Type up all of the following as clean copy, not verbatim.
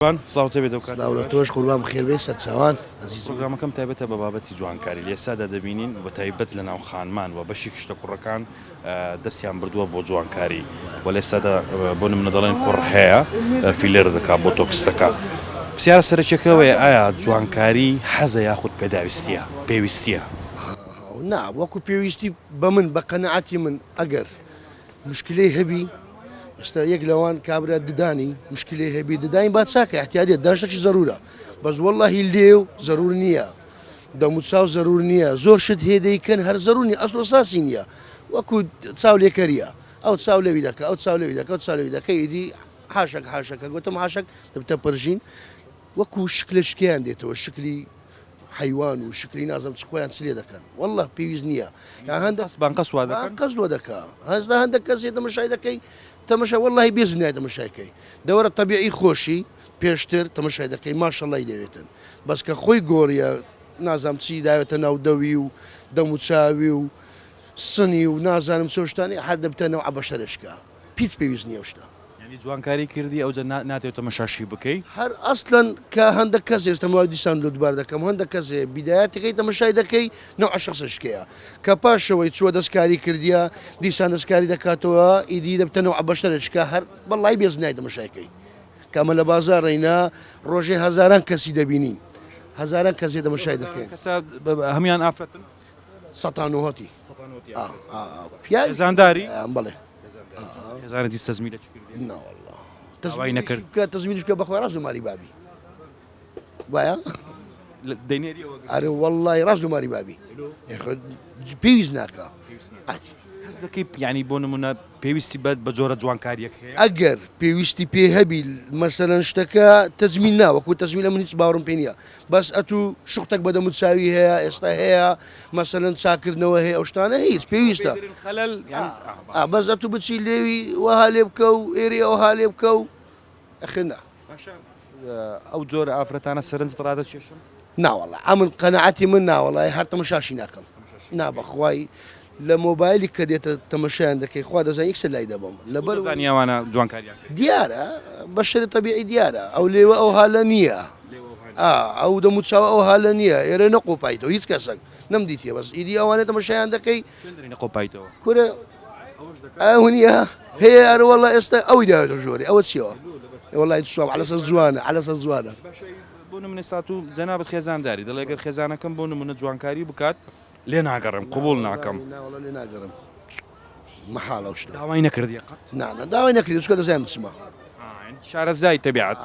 ساڵتە بێت لاورە تۆش قوربان بخێر بێ سەرچاوان پرۆگرامەکەم تایبەتە بە بابەتی جوانکاری لێسادا دەبینین بە تایبەت لە ناو خانمان و بەشی کشتە کوڕەکان دەستیان بردووە بۆ جوانکاری و لێسادا بۆ نمونە دەڵێن کوڕ هەیە فیلێر دەکات بۆ تۆکستەکە. پرسیارە سەرەکیەکەوەیە ئایا جوانکاری حەزە یاخود پێداویستیە پێویستیە؟ نا وەکو پێویستی بە من بە قەنەعەتی من ئەگەر مشکلەی هەبی ئێستا یەک لەوان کابرا ددانی مشکلەی هەبی ددانی با چاکە احتیاجێت داشتێکی زەرورە بەس وەڵڵاهی لێو زەرور نییە دەمو چاو زەرور نییە زۆر شت هێدەیکەن هەر زەرورنی ئەسڵ ئەساسی نییە وەکو چاو لێکەریە ئەو چاو لەوی دەکە ئەو چاو لەوی دەکە ئەو چاو لەوی دەکە ئیدی حاشەکە گوتم حاشەک دەبتە پەرژین وەکو شکلە شکیان دێتەوە شکلی حیوان و شکلی نازم چ خۆیان چلێ دەکەن والله پێویست نییە هەندێک بانقە سوا دەکەن قەز وە دەکا هەزدا هەندێک کەسێ تەمەشای دەکەی تەمەشا وەڵڵاهی بێزنای تەمەشایکەی دەوەرە تەبیعی خۆشی پێشتر تەمەشای دەکەی ماشەڵڵای دەوێتن بەس کە خۆی گۆڕیە نازام چی داوێتە ناو دەوی و دەم و چاوی و سنی و نازانم چۆ شتانی هەر دەبتە نەو عەبەشەرشکە پیچ پێویست نییە شتە جوانکاری کردی ئەوجە ناتێت تەمەشاشی بکەی هەر ئەسڵەن کە هەندێک کەس ئێستا ماوەی دیسان لە دووبار دەکەم هەندێک کەسێ بیدایەتەکەی تەمەشای دەکەی نەو عەشەقسەشکەیە کە پاشەوەی چووە دەستکاری کردیە دیسان دەستکاری دەکاتەوە ئیدی دەبتە نەو عەبەشەرشکە هەر بەڵای بێزنای تەمەشایکەی کەمە لە بازاڕێینا ڕۆژێ هەزاران کەسی دەبینین هەزاران کەسێ تەمەشای دەکەین هەمیان ئافرەتن سەتانوهەتی زانداری بەڵێ هێزارێتی تەزمیلە چ کردی؟ ناوەڵڵا تەزوای نەکرد کە تەزمیلش بکە بەخوای ڕاست وماری بابی وایە دەینێریەوە ئەرێ وەڵڵای ڕاست وماری بابی پێویست ناکە حەز دەکەی یعنی بۆ نمونە پێویستی بە جۆرە جوانکاریەک هەیە ئەگەر پێویستی پێ هەبی مەسەلەن شتەکە تەزمین ناوەکو تەزمیلە من هیچ باوەڕم پێ نییە بەس ئەتوو شوختێک بە دەموچاوی هەیە ئێستا هەیە مەسەلەن چاکردنەوە هەیە ئەو شتانە هیچ پێویستە بەس ئەتوو بچی لێوی وەها لێ بکە و ئێری ئەوها لێ بکە و ئەخنا ئەو جۆرە ئافرەتانە سەرنج ڕادە چێشن؟ ناوەڵە ئەمن قەنەعەتی من ناوەڵای هەر تەمەشاشی ناکەم نابەخوای لە مۆبایلی کە دێتە تەمەشایان دەکەی خوا دەزانانی یەکسەر لای دەبم لەبەر زانیاوانە جوانکاریان دیارە بە شەری تەبیعی دیارە ئەو لێوە ئەو هالە نییە ئەو دەموچاوە ئەو هالە نییە ئێرە نەقۆپایتەوە هیچ کەسێک نەمدیتیە بەس ئیدی ئەوانێت تەمەشایان دەکەی نەقۆپایتەوە کورە ئەو نییە هەیە ئەرە وەڵڵا ئێستا ئەوی داوێتە ژۆری ئەوە چیەوە وەڵڵای سوام عەلەسەر جوانە عەلەسەر جوانە بۆ نمونە سات و جەنابەت خێزانداری دەڵێ ئەگەر خێزانەکەم بۆ نمونە جوانکاری بکات لێ ناگەڕم قبول ناکەم لێ ناگەڕم مەحاڵە شتە داوای نەکردی قەت نانە داوای نەکردی چکە دەزانم چما شارەزای تەبیعەت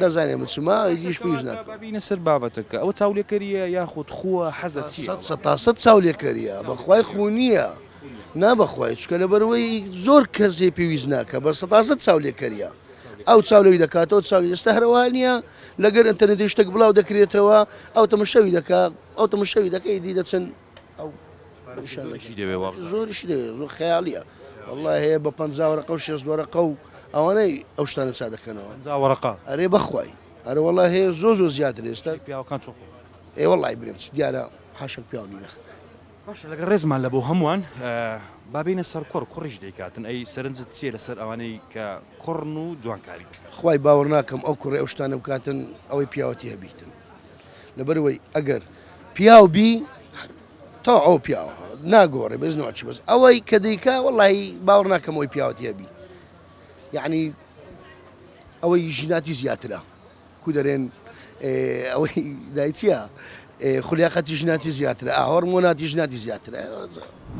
دەزانێ من چما هیچ پێویست ناکەم بینە سەر بابەتەکە ئەوە چاولێکەریە یاخود خووە حەزە چییە؟ سەد چاولێکەریە بەخوای خونیە نابەخوای چکە لەبەرەوەی زۆر کەسێ پێویست ناکە بە سەد چاولێکەریە ئەو چاولەوی دەکاتەوە چاوی ئێستا هەروە نییە لەگەر ئینتەرنێتی شتێک بڵاو دەکرێتەوە ئەو تەمەشەوی دەکات ئەو تەمەشەوی دەکەی دی دەچن ئەو زۆریشی دەوێت زۆر خەیاڵیە وەڵڵای هەیە بە 50 وەرەقە و 6 وەرەقە و ئەوانەی ئەو شتانە چا دەکەنەوە وەرەقە ئەرێ بەخوای ئەرە وەڵڵای هەیە زۆر زیاتر ئێستا پیاوەکان چۆ ئێ وەڵڵای برێم دیارە حاشەک پیاو نینە باشە لەگەڵ ڕێزمان لە بۆ هەمووان بابینە سەر کوڕش دەیکاتن ئەی سەرنجت چیە لەسەر ئەوانەی کە کوڕن و جوانکاری خوای باوەڕ ناکەم ئەو کوڕێ ئەو شتانە بکاتن ئەوەی پیاوەتی هەبیتن لەبەرەوەی ئەگەر پیاو بی تا ئەو پیاوە ناگۆڕێ بەزنەوەچی بەس ئەوەی کە دەیکا وەڵڵاهی باوەڕ ناکەم ئەوەی پیاوەتی هەبی یعنی ئەوەی ژناتی زیاترە کو دەرێن ئەوەی دای چییە خولیاقەتی ژناتی زیاترە هۆرمۆناتی ژناتی زیاترە